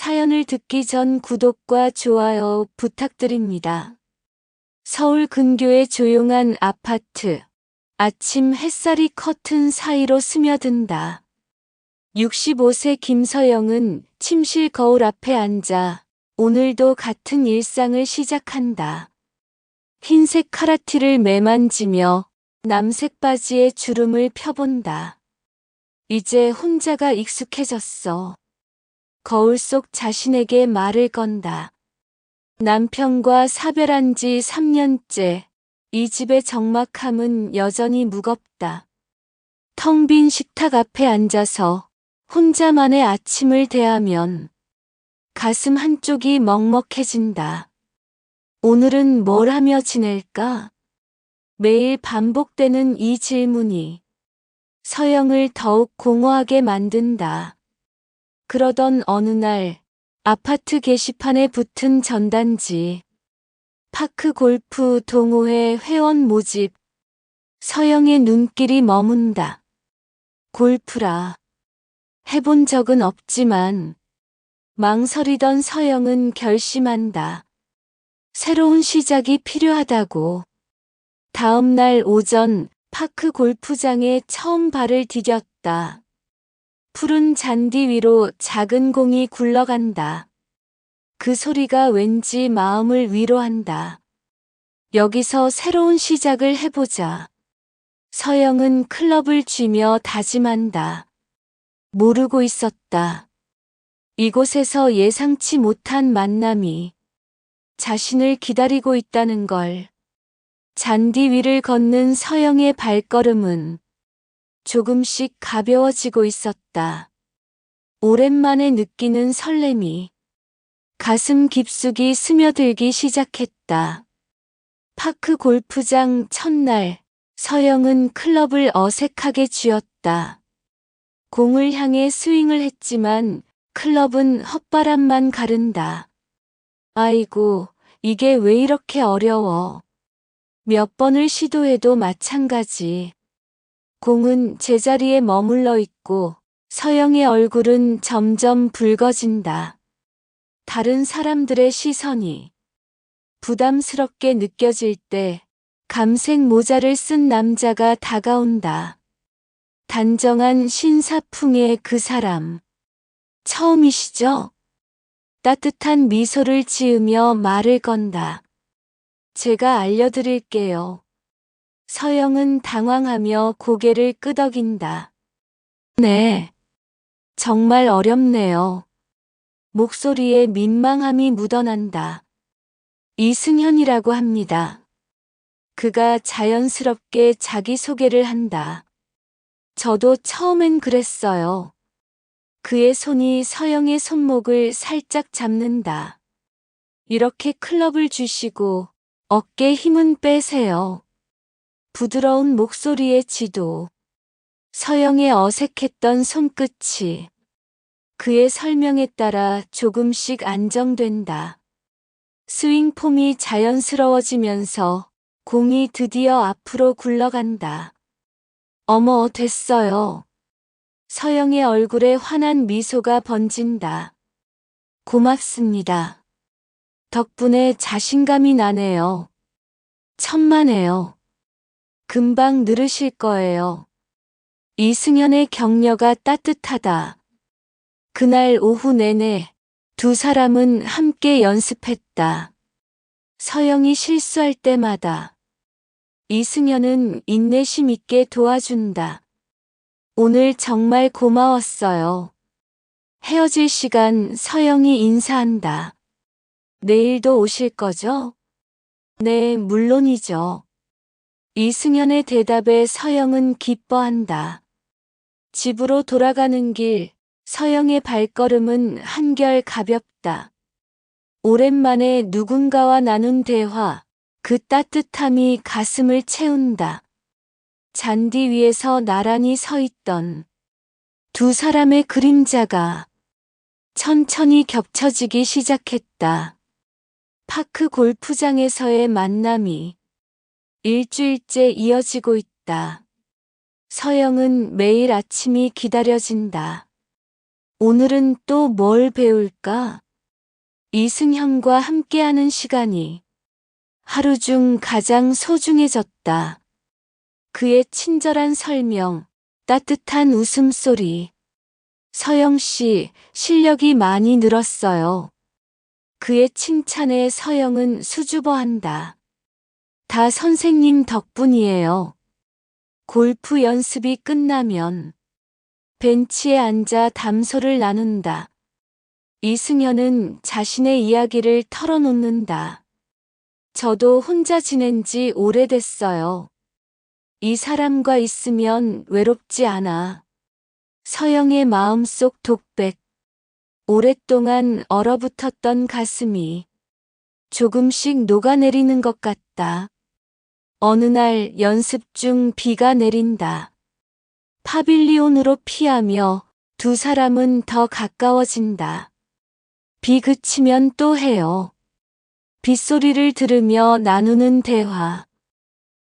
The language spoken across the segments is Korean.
사연을 듣기 전 구독과 좋아요 부탁드립니다. 서울 근교의 조용한 아파트. 아침 햇살이 커튼 사이로 스며든다. 65세 김서영은 침실 거울 앞에 앉아 오늘도 같은 일상을 시작한다. 흰색 카라티를 매만지며 남색 바지에 주름을 펴본다. 이제 혼자가 익숙해졌어. 거울 속 자신에게 말을 건다. 남편과 사별한 지 3년째. 이 집의 적막함은 여전히 무겁다. 텅 빈 식탁 앞에 앉아서 혼자만의 아침을 대하면 가슴 한쪽이 먹먹해진다. 오늘은 뭘 하며 지낼까? 매일 반복되는 이 질문이 서영을 더욱 공허하게 만든다. 그러던 어느 날 아파트 게시판에 붙은 전단지. 파크 골프 동호회 회원 모집. 서영의 눈길이 머문다. 골프라. 해본 적은 없지만 망설이던 서영은 결심한다. 새로운 시작이 필요하다고. 다음 날 오전 파크 골프장에 처음 발을 디뎠다. 푸른 잔디 위로 작은 공이 굴러간다. 그 소리가 왠지 마음을 위로한다. 여기서 새로운 시작을 해보자. 서영은 클럽을 쥐며 다짐한다. 모르고 있었다. 이곳에서 예상치 못한 만남이 자신을 기다리고 있다는 걸. 잔디 위를 걷는 서영의 발걸음은 조금씩 가벼워지고 있었다. 오랜만에 느끼는 설렘이 가슴 깊숙이 스며들기 시작했다. 파크 골프장 첫날, 서영은 클럽을 어색하게 쥐었다. 공을 향해 스윙을 했지만 클럽은 헛바람만 가른다. 아이고, 이게 왜 이렇게 어려워. 몇 번을 시도해도 마찬가지. 공은 제자리에 머물러 있고 서영의 얼굴은 점점 붉어진다. 다른 사람들의 시선이 부담스럽게 느껴질 때 감색 모자를 쓴 남자가 다가온다. 단정한 신사풍의 그 사람. 처음이시죠? 따뜻한 미소를 지으며 말을 건다. 제가 알려드릴게요. 서영은 당황하며 고개를 끄덕인다. 네. 정말 어렵네요. 목소리에 민망함이 묻어난다. 이승현이라고 합니다. 그가 자연스럽게 자기소개를 한다. 저도 처음엔 그랬어요. 그의 손이 서영의 손목을 살짝 잡는다. 이렇게 클럽을 쥐시고 어깨 힘은 빼세요. 부드러운 목소리의 지도. 서영의 어색했던 손끝이 그의 설명에 따라 조금씩 안정된다. 스윙 폼이 자연스러워지면서 공이 드디어 앞으로 굴러간다. 어머, 됐어요. 서영의 얼굴에 환한 미소가 번진다. 고맙습니다. 덕분에 자신감이 나네요. 천만에요. 금방 늘으실 거예요. 이승현의 격려가 따뜻하다. 그날 오후 내내 두 사람은 함께 연습했다. 서영이 실수할 때마다 이승현은 인내심 있게 도와준다. 오늘 정말 고마웠어요. 헤어질 시간 서영이 인사한다. 내일도 오실 거죠? 네, 물론이죠. 이승현의 대답에 서영은 기뻐한다. 집으로 돌아가는 길, 서영의 발걸음은 한결 가볍다. 오랜만에 누군가와 나눈 대화, 그 따뜻함이 가슴을 채운다. 잔디 위에서 나란히 서 있던 두 사람의 그림자가 천천히 겹쳐지기 시작했다. 파크 골프장에서의 만남이 일주일째 이어지고 있다. 서영은 매일 아침이 기다려진다. 오늘은 또 뭘 배울까? 이승현과 함께하는 시간이 하루 중 가장 소중해졌다. 그의 친절한 설명, 따뜻한 웃음소리. 서영 씨, 실력이 많이 늘었어요. 그의 칭찬에 서영은 수줍어한다. 다 선생님 덕분이에요. 골프 연습이 끝나면 벤치에 앉아 담소를 나눈다. 이승현은 자신의 이야기를 털어놓는다. 저도 혼자 지낸 지 오래됐어요. 이 사람과 있으면 외롭지 않아. 서영의 마음속 독백. 오랫동안 얼어붙었던 가슴이 조금씩 녹아내리는 것 같다. 어느 날 연습 중 비가 내린다. 파빌리온으로 피하며 두 사람은 더 가까워진다. 비 그치면 또 해요. 빗소리를 들으며 나누는 대화.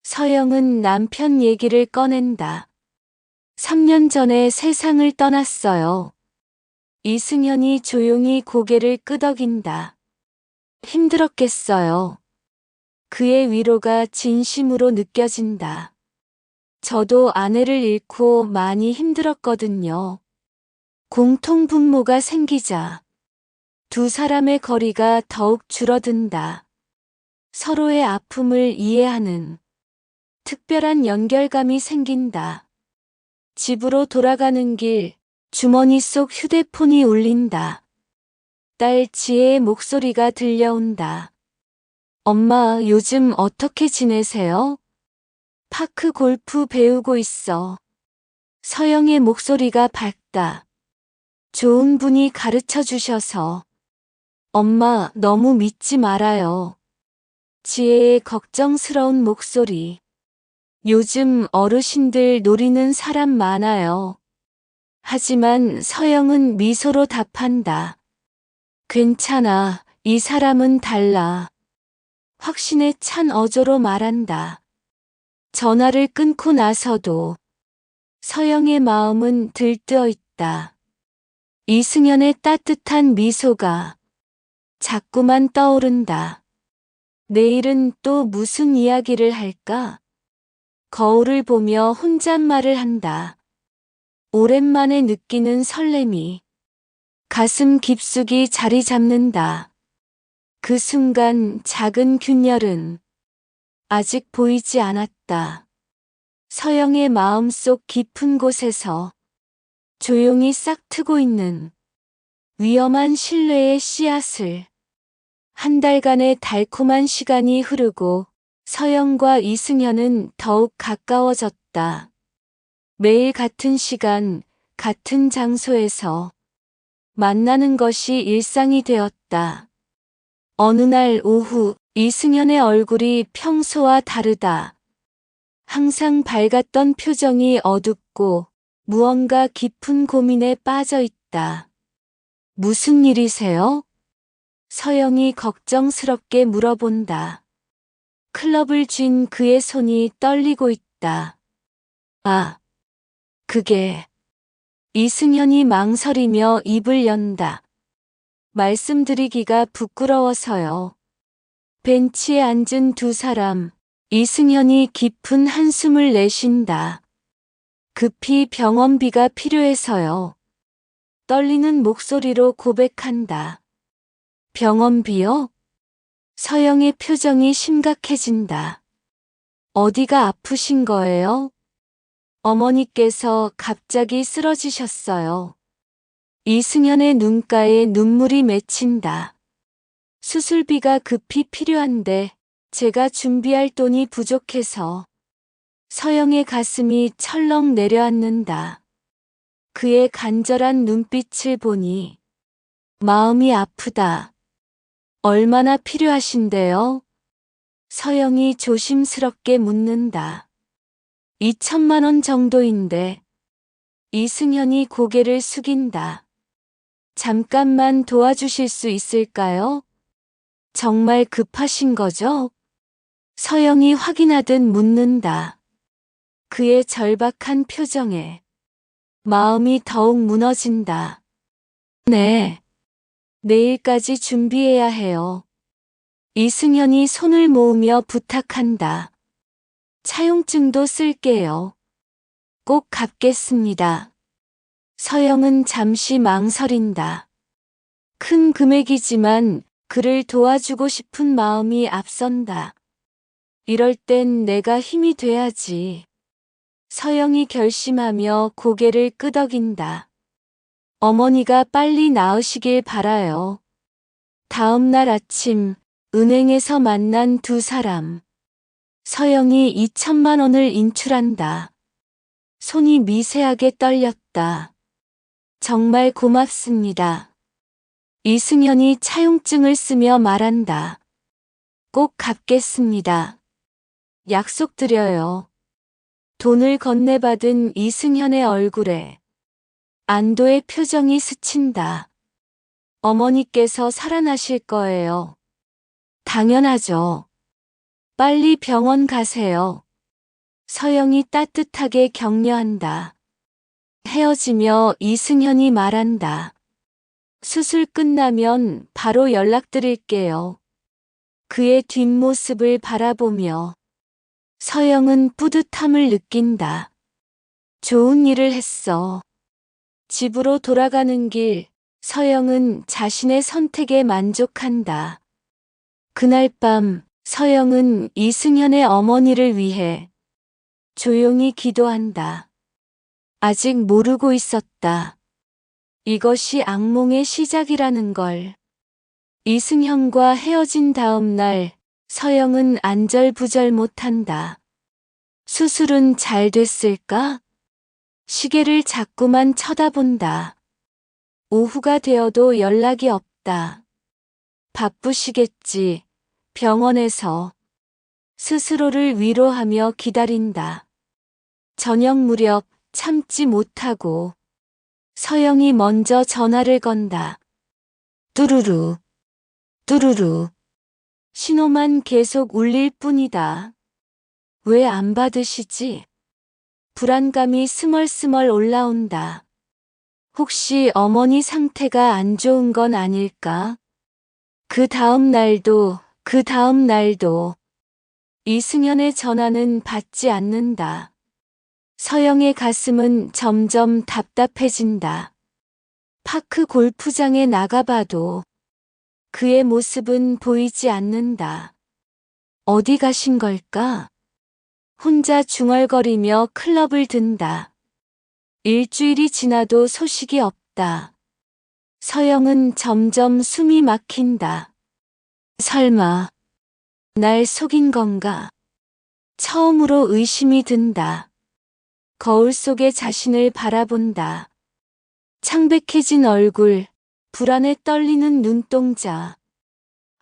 서영은 남편 얘기를 꺼낸다. 3년 전에 세상을 떠났어요. 이승현이 조용히 고개를 끄덕인다. 힘들었겠어요. 그의 위로가 진심으로 느껴진다. 저도 아내를 잃고 많이 힘들었거든요. 공통분모가 생기자 두 사람의 거리가 더욱 줄어든다. 서로의 아픔을 이해하는 특별한 연결감이 생긴다. 집으로 돌아가는 길, 주머니 속 휴대폰이 울린다. 딸 지혜의 목소리가 들려온다. 엄마, 요즘 어떻게 지내세요? 파크 골프 배우고 있어. 서영의 목소리가 밝다. 좋은 분이 가르쳐 주셔서. 엄마, 너무 믿지 말아요. 지혜의 걱정스러운 목소리. 요즘 어르신들 노리는 사람 많아요. 하지만 서영은 미소로 답한다. 괜찮아, 이 사람은 달라. 확신에 찬 어조로 말한다. 전화를 끊고 나서도 서영의 마음은 들뜨어 있다. 이승현의 따뜻한 미소가 자꾸만 떠오른다. 내일은 또 무슨 이야기를 할까? 거울을 보며 혼잣말을 한다. 오랜만에 느끼는 설렘이 가슴 깊숙이 자리 잡는다. 그 순간 작은 균열은 아직 보이지 않았다. 서영의 마음속 깊은 곳에서 조용히 싹트고 있는 위험한 신뢰의 씨앗을. 한 달간의 달콤한 시간이 흐르고 서영과 이승현은 더욱 가까워졌다. 매일 같은 시간, 같은 장소에서 만나는 것이 일상이 되었다. 어느 날 오후, 이승현의 얼굴이 평소와 다르다. 항상 밝았던 표정이 어둡고 무언가 깊은 고민에 빠져 있다. 무슨 일이세요? 서영이 걱정스럽게 물어본다. 클럽을 쥔 그의 손이 떨리고 있다. 아, 그게. 이승현이 망설이며 입을 연다. 말씀드리기가 부끄러워서요. 벤치에 앉은 두 사람. 이승현이 깊은 한숨을 내쉰다. 급히 병원비가 필요해서요. 떨리는 목소리로 고백한다. 병원비요? 서영의 표정이 심각해진다. 어디가 아프신 거예요? 어머니께서 갑자기 쓰러지셨어요. 이승현의 눈가에 눈물이 맺힌다. 수술비가 급히 필요한데 제가 준비할 돈이 부족해서. 서영의 가슴이 철렁 내려앉는다. 그의 간절한 눈빛을 보니 마음이 아프다. 얼마나 필요하신데요? 서영이 조심스럽게 묻는다. 2천만 원 정도인데. 이승현이 고개를 숙인다. 잠깐만 도와주실 수 있을까요? 정말 급하신 거죠? 서영이 확인하듯 묻는다. 그의 절박한 표정에 마음이 더욱 무너진다. 네. 내일까지 준비해야 해요. 이승현이 손을 모으며 부탁한다. 차용증도 쓸게요. 꼭 갚겠습니다. 서영은 잠시 망설인다. 큰 금액이지만 그를 도와주고 싶은 마음이 앞선다. 이럴 땐 내가 힘이 돼야지. 서영이 결심하며 고개를 끄덕인다. 어머니가 빨리 나으시길 바라요. 다음 날 아침 은행에서 만난 두 사람. 서영이 2천만 원을 인출한다. 손이 미세하게 떨렸다. 정말 고맙습니다. 이승현이 차용증을 쓰며 말한다. 꼭 갚겠습니다. 약속드려요. 돈을 건네받은 이승현의 얼굴에 안도의 표정이 스친다. 어머니께서 살아나실 거예요. 당연하죠. 빨리 병원 가세요. 서영이 따뜻하게 격려한다. 헤어지며 이승현이 말한다. 수술 끝나면 바로 연락드릴게요. 그의 뒷모습을 바라보며 서영은 뿌듯함을 느낀다. 좋은 일을 했어. 집으로 돌아가는 길, 서영은 자신의 선택에 만족한다. 그날 밤, 서영은 이승현의 어머니를 위해 조용히 기도한다. 아직 모르고 있었다. 이것이 악몽의 시작이라는 걸. 이승현과 헤어진 다음 날, 서영은 안절부절 못한다. 수술은 잘 됐을까? 시계를 자꾸만 쳐다본다. 오후가 되어도 연락이 없다. 바쁘시겠지. 병원에서 스스로를 위로하며 기다린다. 저녁 무렵 참지 못하고 서영이 먼저 전화를 건다. 뚜루루, 뚜루루. 신호만 계속 울릴 뿐이다. 왜 안 받으시지? 불안감이 스멀스멀 올라온다. 혹시 어머니 상태가 안 좋은 건 아닐까? 그 다음 날도 이승현의 전화는 받지 않는다. 서영의 가슴은 점점 답답해진다. 파크 골프장에 나가봐도 그의 모습은 보이지 않는다. 어디 가신 걸까? 혼자 중얼거리며 클럽을 든다. 일주일이 지나도 소식이 없다. 서영은 점점 숨이 막힌다. 설마 날 속인 건가? 처음으로 의심이 든다. 거울 속에 자신을 바라본다. 창백해진 얼굴, 불안에 떨리는 눈동자.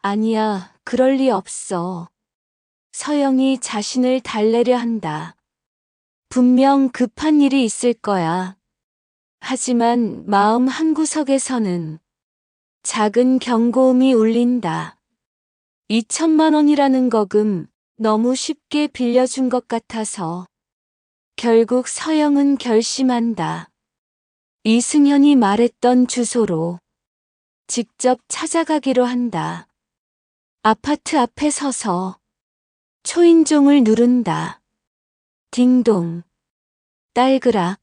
아니야, 그럴 리 없어. 서영이 자신을 달래려 한다. 분명 급한 일이 있을 거야. 하지만 마음 한구석에서는 작은 경고음이 울린다. 2천만 원이라는 거금 너무 쉽게 빌려준 것 같아서. 결국 서영은 결심한다. 이승현이 말했던 주소로 직접 찾아가기로 한다. 아파트 앞에 서서 초인종을 누른다. 딩동. 딸그락.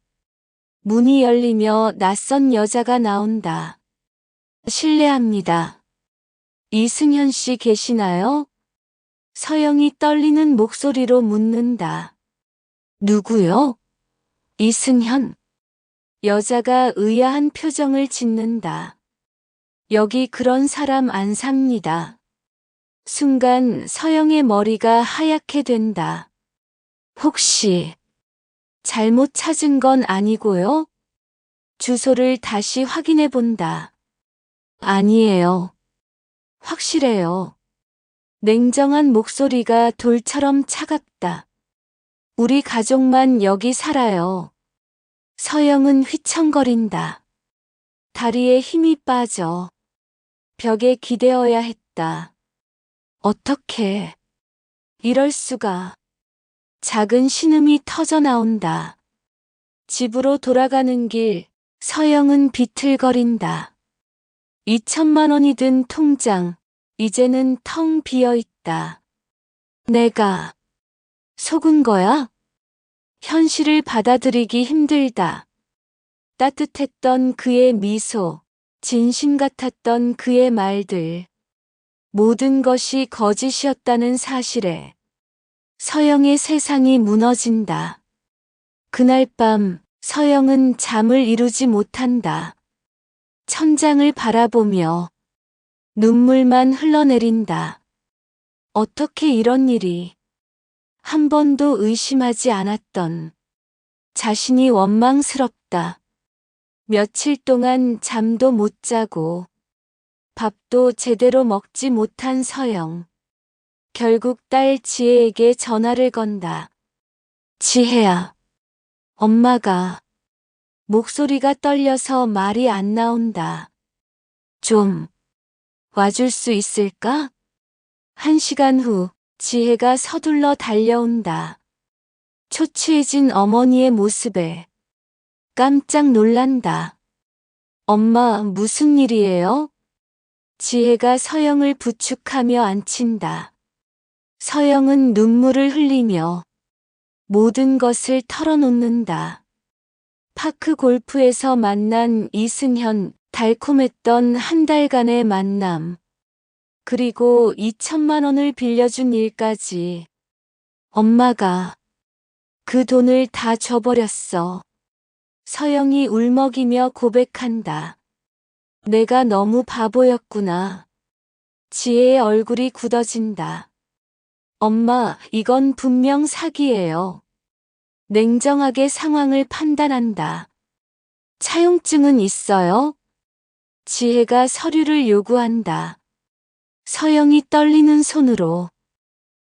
문이 열리며 낯선 여자가 나온다. 실례합니다. 이승현 씨 계시나요? 서영이 떨리는 목소리로 묻는다. 누구요? 이승현. 여자가 의아한 표정을 짓는다. 여기 그런 사람 안 삽니다. 순간 서영의 머리가 하얗게 된다. 혹시 잘못 찾은 건 아니고요? 주소를 다시 확인해 본다. 아니에요. 확실해요. 냉정한 목소리가 돌처럼 차갑다. 우리 가족만 여기 살아요. 서영은 휘청거린다. 다리에 힘이 빠져 벽에 기대어야 했다. 어떻게 이럴 수가. 작은 신음이 터져 나온다. 집으로 돌아가는 길, 서영은 비틀거린다. 2천만 원이 든 통장, 이제는 텅 비어 있다. 내가 속은 거야? 현실을 받아들이기 힘들다. 따뜻했던 그의 미소, 진심 같았던 그의 말들. 모든 것이 거짓이었다는 사실에 서영의 세상이 무너진다. 그날 밤 서영은 잠을 이루지 못한다. 천장을 바라보며 눈물만 흘러내린다. 어떻게 이런 일이. 한 번도 의심하지 않았던 자신이 원망스럽다. 며칠 동안 잠도 못 자고 밥도 제대로 먹지 못한 서영. 결국 딸 지혜에게 전화를 건다. 지혜야, 엄마가. 목소리가 떨려서 말이 안 나온다. 좀 와줄 수 있을까? 1시간 후 지혜가 서둘러 달려온다. 초췌해진 어머니의 모습에 깜짝 놀란다. 엄마, 무슨 일이에요? 지혜가 서영을 부축하며 안친다. 서영은 눈물을 흘리며 모든 것을 털어놓는다. 파크 골프에서 만난 이승현, 달콤했던 한 달간의 만남. 그리고 2천만 원을 빌려준 일까지. 엄마가 그 돈을 다 줘버렸어. 서영이 울먹이며 고백한다. 내가 너무 바보였구나. 지혜의 얼굴이 굳어진다. 엄마, 이건 분명 사기예요. 냉정하게 상황을 판단한다. 차용증은 있어요? 지혜가 서류를 요구한다. 서영이 떨리는 손으로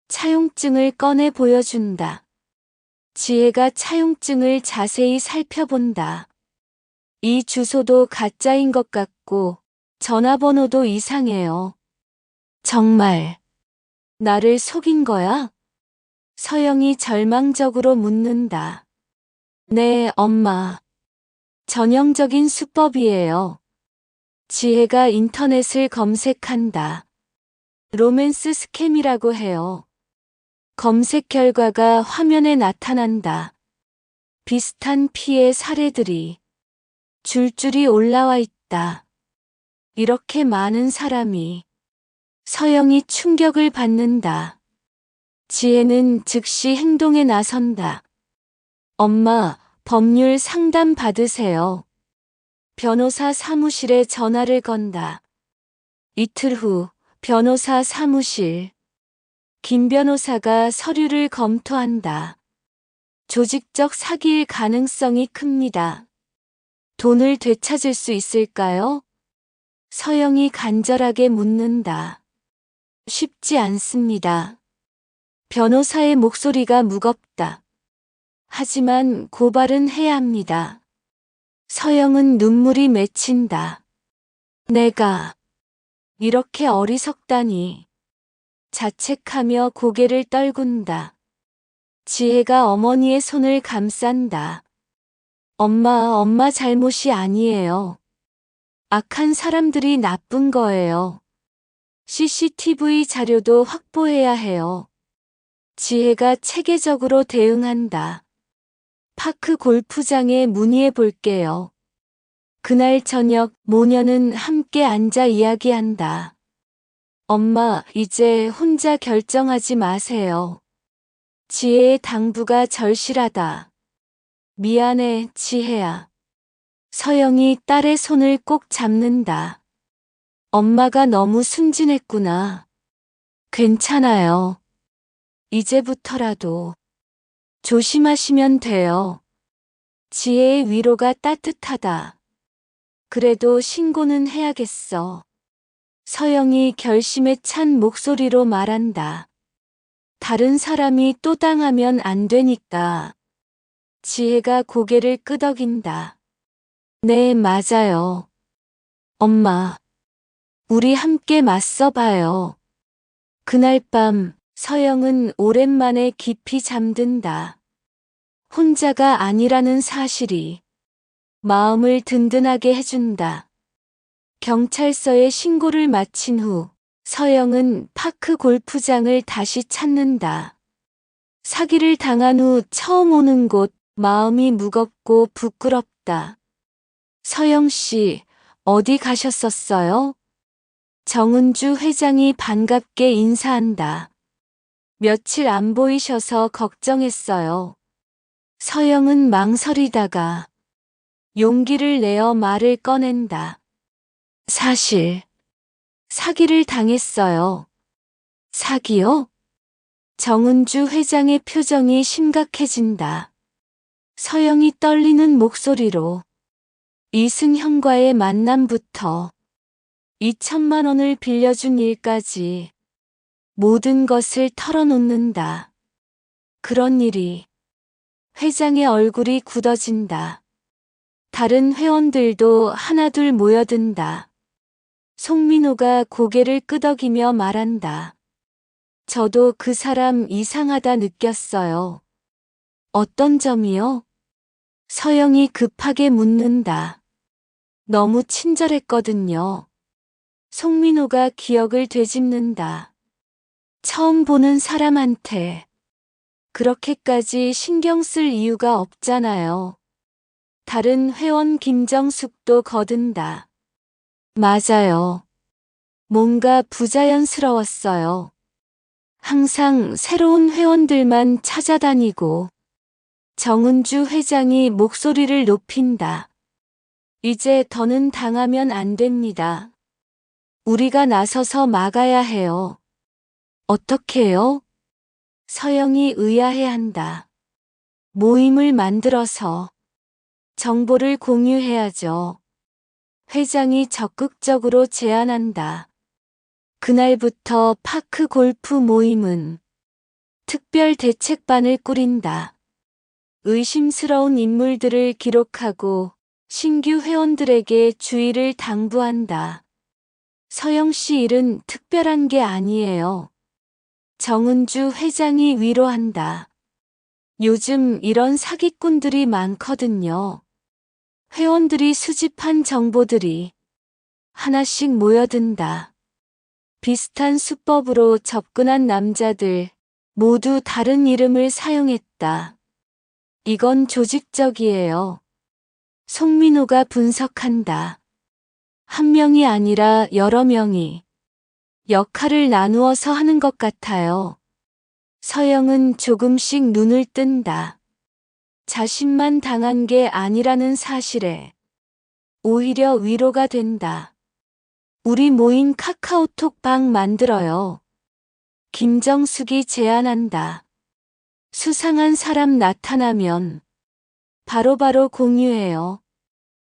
차용증을 꺼내 보여준다. 지혜가 차용증을 자세히 살펴본다. 이 주소도 가짜인 것 같고 전화번호도 이상해요. 정말 나를 속인 거야? 서영이 절망적으로 묻는다. 네, 엄마. 전형적인 수법이에요. 지혜가 인터넷을 검색한다. 로맨스 스캠이라고 해요. 검색 결과가 화면에 나타난다. 비슷한 피해 사례들이 줄줄이 올라와 있다. 이렇게 많은 사람이. 서영이 충격을 받는다. 지혜는 즉시 행동에 나선다. 엄마, 법률 상담 받으세요. 변호사 사무실에 전화를 건다. 이틀 후 변호사 사무실. 김 변호사가 서류를 검토한다. 조직적 사기일 가능성이 큽니다. 돈을 되찾을 수 있을까요? 서영이 간절하게 묻는다. 쉽지 않습니다. 변호사의 목소리가 무겁다. 하지만 고발은 해야 합니다. 서영은 눈물이 맺힌다. 내가 이렇게 어리석다니. 자책하며 고개를 떨군다. 지혜가 어머니의 손을 감싼다. 엄마 잘못이 아니에요. 악한 사람들이 나쁜 거예요. CCTV 자료도 확보해야 해요. 지혜가 체계적으로 대응한다. 파크 골프장에 문의해 볼게요. 그날 저녁 모녀는 함께 앉아 이야기한다. 엄마, 이제 혼자 결정하지 마세요. 지혜의 당부가 절실하다. 미안해, 지혜야. 서영이 딸의 손을 꼭 잡는다. 엄마가 너무 순진했구나. 괜찮아요. 이제부터라도 조심하시면 돼요. 지혜의 위로가 따뜻하다. 그래도 신고는 해야겠어. 서영이 결심에 찬 목소리로 말한다. 다른 사람이 또 당하면 안 되니까. 지혜가 고개를 끄덕인다. 네, 맞아요. 엄마, 우리 함께 맞서봐요. 그날 밤 서영은 오랜만에 깊이 잠든다. 혼자가 아니라는 사실이 마음을 든든하게 해준다. 경찰서에 신고를 마친 후 서영은 파크 골프장을 다시 찾는다. 사기를 당한 후 처음 오는 곳, 마음이 무겁고 부끄럽다. 서영 씨, 어디 가셨었어요? 정은주 회장이 반갑게 인사한다. 며칠 안 보이셔서 걱정했어요. 서영은 망설이다가 용기를 내어 말을 꺼낸다. 사실, 사기를 당했어요. 사기요? 정은주 회장의 표정이 심각해진다. 서영이 떨리는 목소리로 이승현과의 만남부터 2천만 원을 빌려준 일까지 모든 것을 털어놓는다. 그런 일이 회장의 얼굴이 굳어진다. 다른 회원들도 하나둘 모여든다. 송민호가 고개를 끄덕이며 말한다. 저도 그 사람 이상하다 느꼈어요. 어떤 점이요? 서영이 급하게 묻는다. 너무 친절했거든요. 송민호가 기억을 되짚는다. 처음 보는 사람한테 그렇게까지 신경 쓸 이유가 없잖아요. 다른 회원 김정숙도 거든다. 맞아요. 뭔가 부자연스러웠어요. 항상 새로운 회원들만 찾아다니고. 정은주 회장이 목소리를 높인다. 이제 더는 당하면 안 됩니다. 우리가 나서서 막아야 해요. 어떻게요? 서영이 의아해한다. 모임을 만들어서 정보를 공유해야죠. 회장이 적극적으로 제안한다. 그날부터 파크 골프 모임은 특별 대책반을 꾸린다. 의심스러운 인물들을 기록하고 신규 회원들에게 주의를 당부한다. 서영 씨 일은 특별한 게 아니에요. 정은주 회장이 위로한다. 요즘 이런 사기꾼들이 많거든요. 회원들이 수집한 정보들이 하나씩 모여든다. 비슷한 수법으로 접근한 남자들 모두 다른 이름을 사용했다. 이건 조직적이에요. 송민호가 분석한다. 한 명이 아니라 여러 명이 역할을 나누어서 하는 것 같아요. 서영은 조금씩 눈을 뜬다. 자신만 당한 게 아니라는 사실에 오히려 위로가 된다. 우리 모임 카카오톡 방 만들어요. 김정숙이 제안한다. 수상한 사람 나타나면 바로바로 공유해요.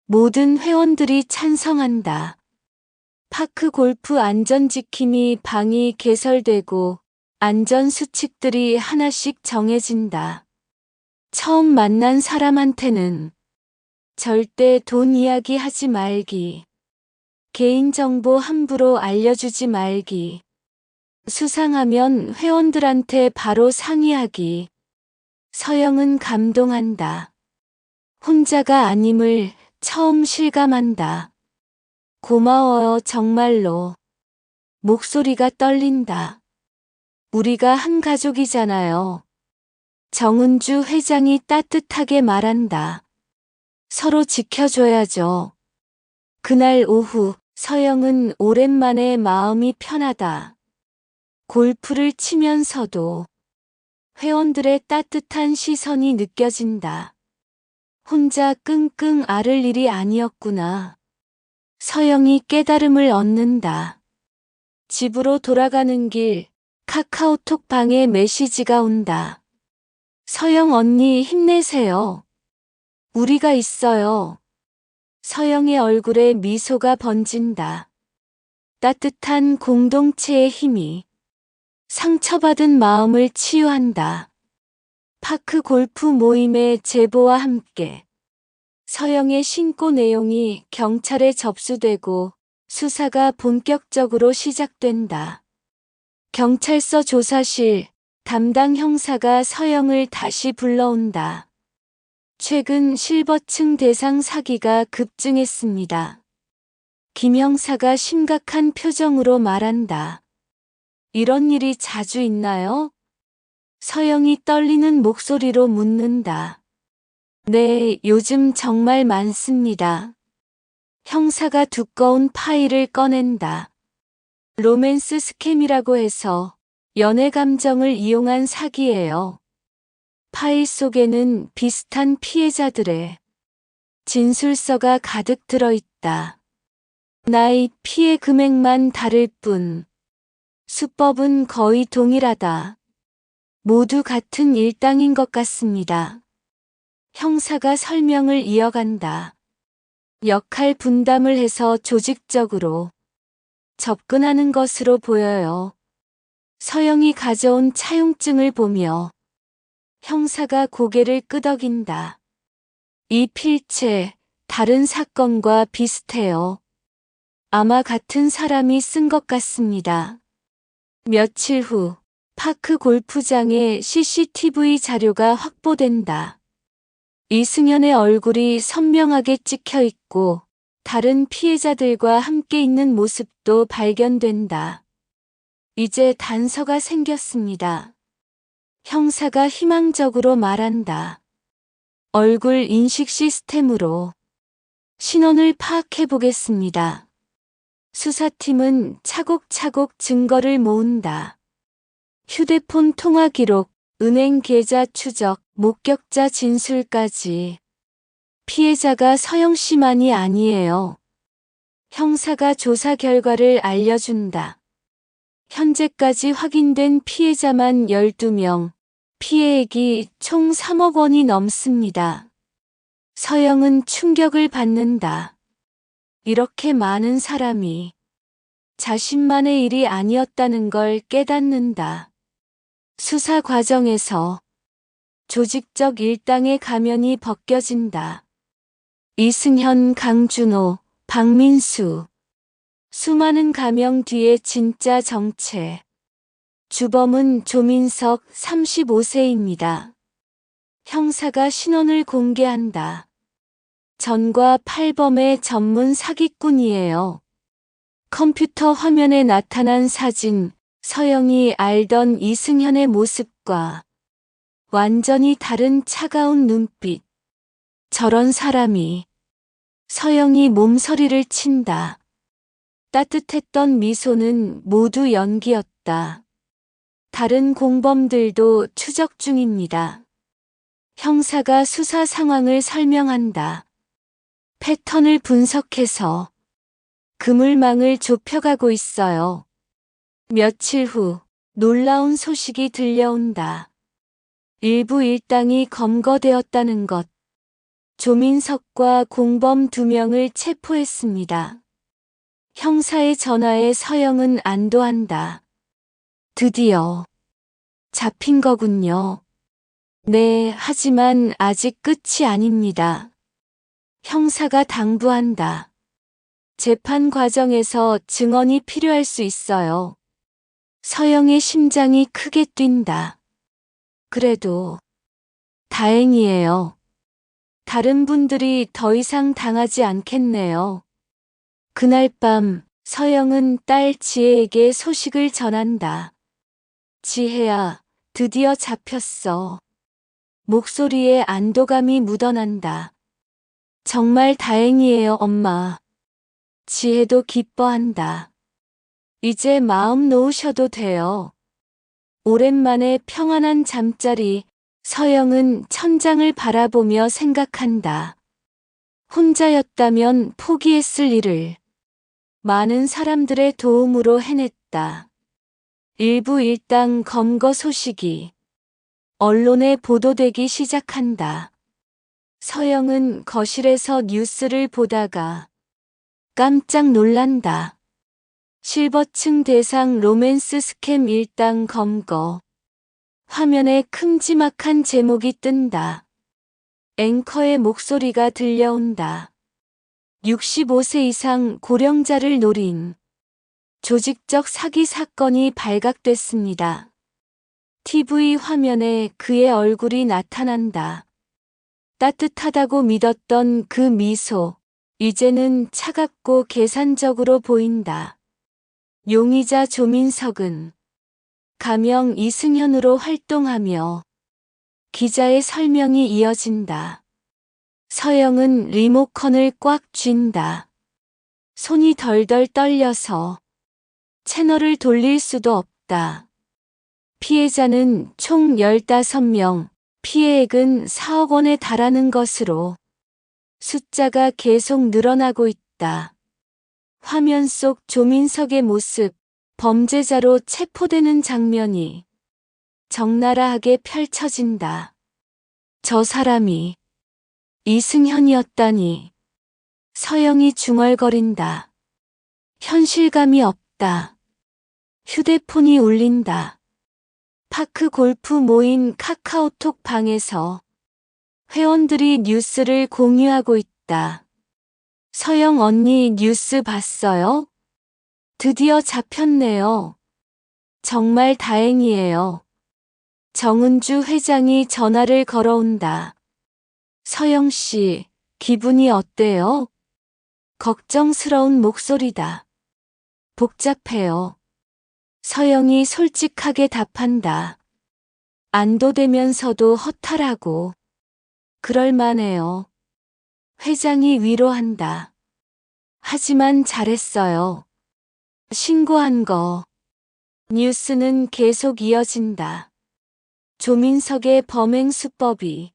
모든 회원들이 찬성한다. 파크 골프 안전지킴이 방이 개설되고 안전수칙들이 하나씩 정해진다. 처음 만난 사람한테는 절대 돈 이야기 하지 말기. 개인정보 함부로 알려주지 말기. 수상하면 회원들한테 바로 상의하기. 서영은 감동한다. 혼자가 아님을 처음 실감한다. 고마워요, 정말로. 목소리가 떨린다. 우리가 한 가족이잖아요. 정은주 회장이 따뜻하게 말한다. 서로 지켜줘야죠. 그날 오후 서영은 오랜만에 마음이 편하다. 골프를 치면서도 회원들의 따뜻한 시선이 느껴진다. 혼자 끙끙 앓을 일이 아니었구나. 서영이 깨달음을 얻는다. 집으로 돌아가는 길 카카오톡 방에 메시지가 온다. 서영 언니 힘내세요. 우리가 있어요. 서영의 얼굴에 미소가 번진다. 따뜻한 공동체의 힘이 상처받은 마음을 치유한다. 파크 골프 모임의 제보와 함께 서영의 신고 내용이 경찰에 접수되고 수사가 본격적으로 시작된다. 경찰서 조사실 담당 형사가 서영을 다시 불러온다. 최근 실버층 대상 사기가 급증했습니다. 김 형사가 심각한 표정으로 말한다. 이런 일이 자주 있나요? 서영이 떨리는 목소리로 묻는다. 네, 요즘 정말 많습니다. 형사가 두꺼운 파일을 꺼낸다. 로맨스 스캠이라고 해서 연애 감정을 이용한 사기예요. 파일 속에는 비슷한 피해자들의 진술서가 가득 들어있다. 나이, 피해 금액만 다를 뿐 수법은 거의 동일하다. 모두 같은 일당인 것 같습니다. 형사가 설명을 이어간다. 역할 분담을 해서 조직적으로 접근하는 것으로 보여요. 서영이 가져온 차용증을 보며 형사가 고개를 끄덕인다. 이 필체, 다른 사건과 비슷해요. 아마 같은 사람이 쓴 것 같습니다. 며칠 후, 파크 골프장에 CCTV 자료가 확보된다. 이승현의 얼굴이 선명하게 찍혀 있고 다른 피해자들과 함께 있는 모습도 발견된다. 이제 단서가 생겼습니다. 형사가 희망적으로 말한다. 얼굴 인식 시스템으로 신원을 파악해 보겠습니다. 수사팀은 차곡차곡 증거를 모은다. 휴대폰 통화 기록, 은행 계좌 추적, 목격자 진술까지. 피해자가 서영 씨만이 아니에요. 형사가 조사 결과를 알려준다. 현재까지 확인된 피해자만 12명, 피해액이 총 3억 원이 넘습니다. 서영은 충격을 받는다. 이렇게 많은 사람이 자신만의 일이 아니었다는 걸 깨닫는다. 수사 과정에서 조직적 일당의 가면이 벗겨진다. 이승현, 강준호, 박민수. 수많은 가명 뒤에 진짜 정체. 주범은 조민석 35세입니다. 형사가 신원을 공개한다. 전과 팔범의 전문 사기꾼이에요. 컴퓨터 화면에 나타난 사진, 서영이 알던 이승현의 모습과 완전히 다른 차가운 눈빛. 저런 사람이. 서영이 몸서리를 친다. 따뜻했던 미소는 모두 연기였다. 다른 공범들도 추적 중입니다. 형사가 수사 상황을 설명한다. 패턴을 분석해서 그물망을 좁혀가고 있어요. 며칠 후 놀라운 소식이 들려온다. 일부 일당이 검거되었다는 것. 조민석과 공범 2명을 체포했습니다. 형사의 전화에 서영은 안도한다. 드디어 잡힌 거군요. 네, 하지만 아직 끝이 아닙니다. 형사가 당부한다. 재판 과정에서 증언이 필요할 수 있어요. 서영의 심장이 크게 뛴다. 그래도 다행이에요. 다른 분들이 더 이상 당하지 않겠네요. 그날 밤 서영은 딸 지혜에게 소식을 전한다. 지혜야, 드디어 잡혔어. 목소리에 안도감이 묻어난다. 정말 다행이에요, 엄마. 지혜도 기뻐한다. 이제 마음 놓으셔도 돼요. 오랜만에 평안한 잠자리. 서영은 천장을 바라보며 생각한다. 혼자였다면 포기했을 일을 많은 사람들의 도움으로 해냈다. 일부 일당 검거 소식이 언론에 보도되기 시작한다. 서영은 거실에서 뉴스를 보다가 깜짝 놀란다. 실버층 대상 로맨스 스캠 일당 검거. 화면에 큼지막한 제목이 뜬다. 앵커의 목소리가 들려온다. 65세 이상 고령자를 노린 조직적 사기 사건이 발각됐습니다. TV 화면에 그의 얼굴이 나타난다. 따뜻하다고 믿었던 그 미소, 이제는 차갑고 계산적으로 보인다. 용의자 조민석은 가명 이승현으로 활동하며 기자의 설명이 이어진다. 서영은 리모컨을 꽉 쥔다. 손이 덜덜 떨려서 채널을 돌릴 수도 없다. 피해자는 총 15명, 피해액은 4억 원에 달하는 것으로 숫자가 계속 늘어나고 있다. 화면 속 조민석의 모습, 범죄자로 체포되는 장면이 적나라하게 펼쳐진다. 저 사람이 이승현이었다니. 서영이 중얼거린다. 현실감이 없다. 휴대폰이 울린다. 파크 골프 모임 카카오톡 방에서 회원들이 뉴스를 공유하고 있다. 서영 언니 뉴스 봤어요? 드디어 잡혔네요. 정말 다행이에요. 정은주 회장이 전화를 걸어온다. 서영 씨, 기분이 어때요? 걱정스러운 목소리다. 복잡해요. 서영이 솔직하게 답한다. 안도되면서도 허탈하고 그럴만해요. 회장이 위로한다. 하지만 잘했어요. 신고한 거. 뉴스는 계속 이어진다. 조민석의 범행 수법이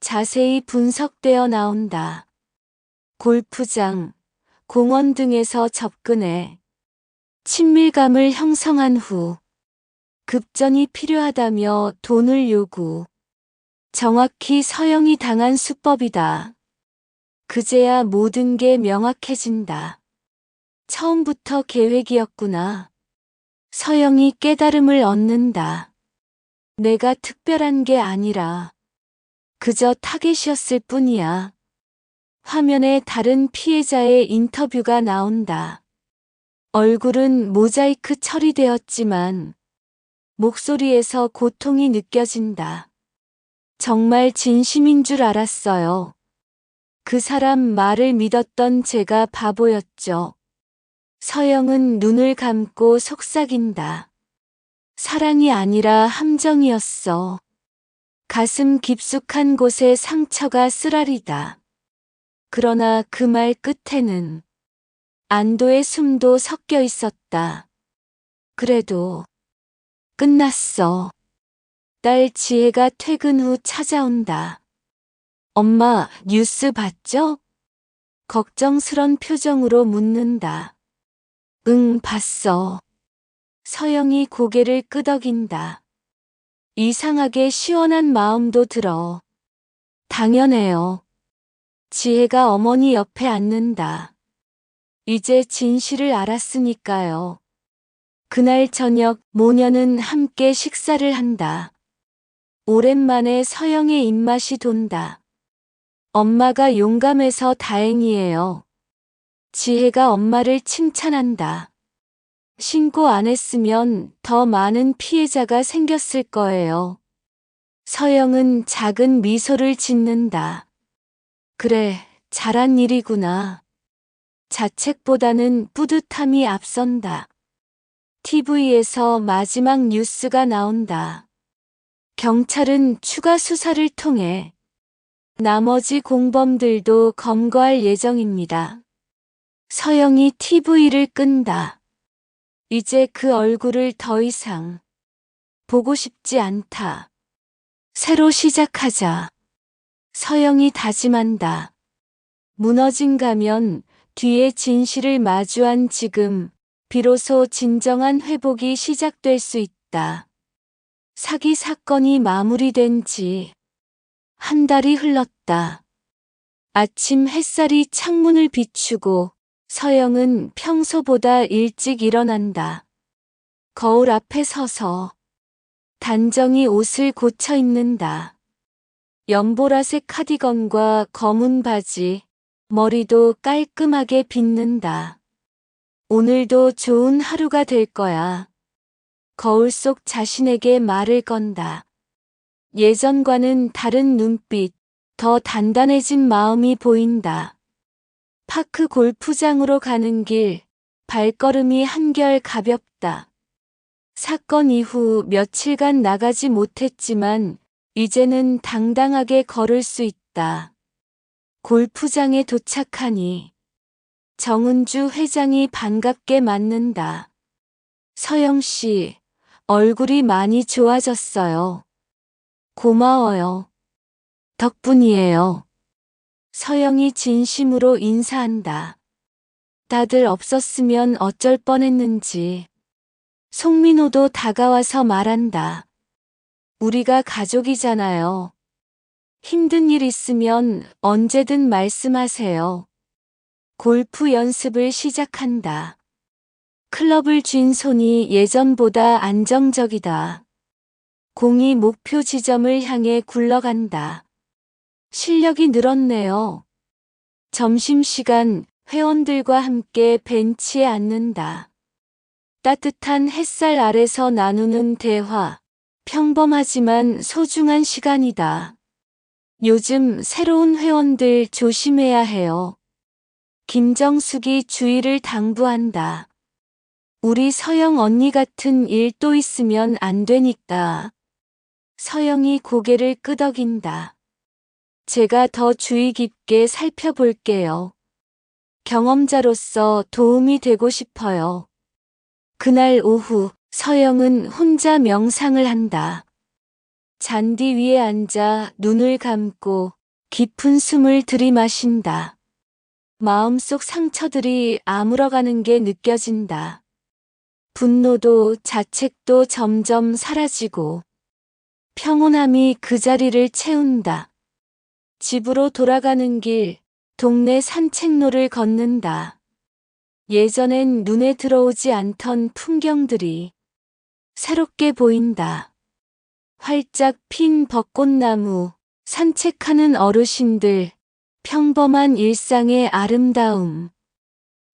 자세히 분석되어 나온다. 골프장, 공원 등에서 접근해 친밀감을 형성한 후 급전이 필요하다며 돈을 요구. 정확히 서영이 당한 수법이다. 그제야 모든 게 명확해진다. 처음부터 계획이었구나. 서영이 깨달음을 얻는다. 내가 특별한 게 아니라 그저 타겟이었을 뿐이야. 화면에 다른 피해자의 인터뷰가 나온다. 얼굴은 모자이크 처리되었지만 목소리에서 고통이 느껴진다. 정말 진심인 줄 알았어요. 그 사람 말을 믿었던 제가 바보였죠. 서영은 눈을 감고 속삭인다. 사랑이 아니라 함정이었어. 가슴 깊숙한 곳에 상처가 쓰라리다. 그러나 그 말 끝에는 안도의 숨도 섞여 있었다. 그래도 끝났어. 딸 지혜가 퇴근 후 찾아온다. 엄마, 뉴스 봤죠? 걱정스런 표정으로 묻는다. 응, 봤어. 서영이 고개를 끄덕인다. 이상하게 시원한 마음도 들어. 당연해요. 지혜가 어머니 옆에 앉는다. 이제 진실을 알았으니까요. 그날 저녁 모녀는 함께 식사를 한다. 오랜만에 서영의 입맛이 돈다. 엄마가 용감해서 다행이에요. 지혜가 엄마를 칭찬한다. 신고 안 했으면 더 많은 피해자가 생겼을 거예요. 서영은 작은 미소를 짓는다. 그래, 잘한 일이구나. 자책보다는 뿌듯함이 앞선다. TV에서 마지막 뉴스가 나온다. 경찰은 추가 수사를 통해 나머지 공범들도 검거할 예정입니다. 서영이 TV를 끈다. 이제 그 얼굴을 더 이상 보고 싶지 않다. 새로 시작하자. 서영이 다짐한다. 무너진 가면 뒤에 진실을 마주한 지금 비로소 진정한 회복이 시작될 수 있다. 사기 사건이 마무리된 지 한 달이 흘렀다. 아침 햇살이 창문을 비추고 서영은 평소보다 일찍 일어난다. 거울 앞에 서서 단정히 옷을 고쳐 입는다. 연보라색 카디건과 검은 바지, 머리도 깔끔하게 빗는다. 오늘도 좋은 하루가 될 거야. 거울 속 자신에게 말을 건다. 예전과는 다른 눈빛, 더 단단해진 마음이 보인다. 파크 골프장으로 가는 길, 발걸음이 한결 가볍다. 사건 이후 며칠간 나가지 못했지만 이제는 당당하게 걸을 수 있다. 골프장에 도착하니 정은주 회장이 반갑게 맞는다. 서영 씨, 얼굴이 많이 좋아졌어요. 고마워요. 덕분이에요. 서영이 진심으로 인사한다. 다들 없었으면 어쩔 뻔했는지. 송민호도 다가와서 말한다. 우리가 가족이잖아요. 힘든 일 있으면 언제든 말씀하세요. 골프 연습을 시작한다. 클럽을 쥔 손이 예전보다 안정적이다. 공이 목표 지점을 향해 굴러간다. 실력이 늘었네요. 점심시간 회원들과 함께 벤치에 앉는다. 따뜻한 햇살 아래서 나누는 대화. 평범하지만 소중한 시간이다. 요즘 새로운 회원들 조심해야 해요. 김정숙이 주의를 당부한다. 우리 서영 언니 같은 일 또 있으면 안 되니까. 서영이 고개를 끄덕인다. 제가 더 주의 깊게 살펴볼게요. 경험자로서 도움이 되고 싶어요. 그날 오후 서영은 혼자 명상을 한다. 잔디 위에 앉아 눈을 감고 깊은 숨을 들이마신다. 마음속 상처들이 아물어가는 게 느껴진다. 분노도 자책도 점점 사라지고 평온함이 그 자리를 채운다. 집으로 돌아가는 길, 동네 산책로를 걷는다. 예전엔 눈에 들어오지 않던 풍경들이 새롭게 보인다. 활짝 핀 벚꽃나무, 산책하는 어르신들, 평범한 일상의 아름다움.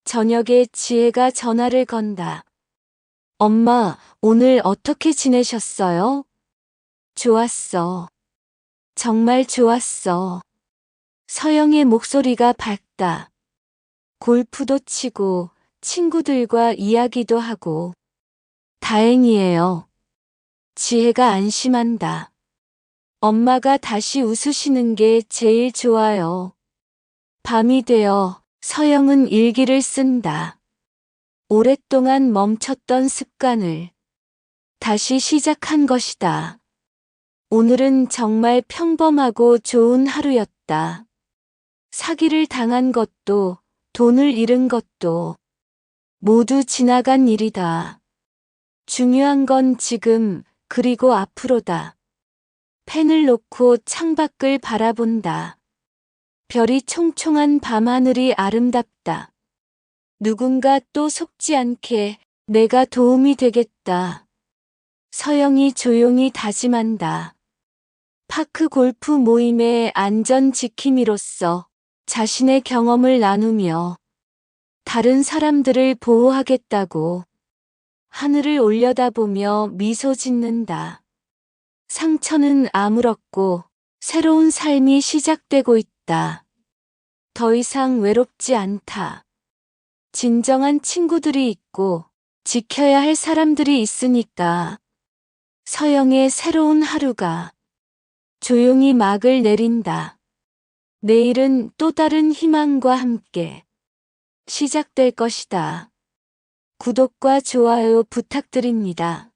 저녁에 지혜가 전화를 건다. 엄마, 오늘 어떻게 지내셨어요? 좋았어. 정말 좋았어. 서영의 목소리가 밝다. 골프도 치고 친구들과 이야기도 하고. 다행이에요. 지혜가 안심한다. 엄마가 다시 웃으시는 게 제일 좋아요. 밤이 되어 서영은 일기를 쓴다. 오랫동안 멈췄던 습관을 다시 시작한 것이다. 오늘은 정말 평범하고 좋은 하루였다. 사기를 당한 것도, 돈을 잃은 것도 모두 지나간 일이다. 중요한 건 지금, 그리고 앞으로다. 펜을 놓고 창밖을 바라본다. 별이 총총한 밤하늘이 아름답다. 누군가 또 속지 않게 내가 도움이 되겠다. 서영이 조용히 다짐한다. 파크 골프 모임의 안전 지킴이로서 자신의 경험을 나누며 다른 사람들을 보호하겠다고 하늘을 올려다보며 미소 짓는다. 상처는 아물었고 새로운 삶이 시작되고 있다. 더 이상 외롭지 않다. 진정한 친구들이 있고 지켜야 할 사람들이 있으니까. 서영의 새로운 하루가 조용히 막을 내린다. 내일은 또 다른 희망과 함께 시작될 것이다. 구독과 좋아요 부탁드립니다.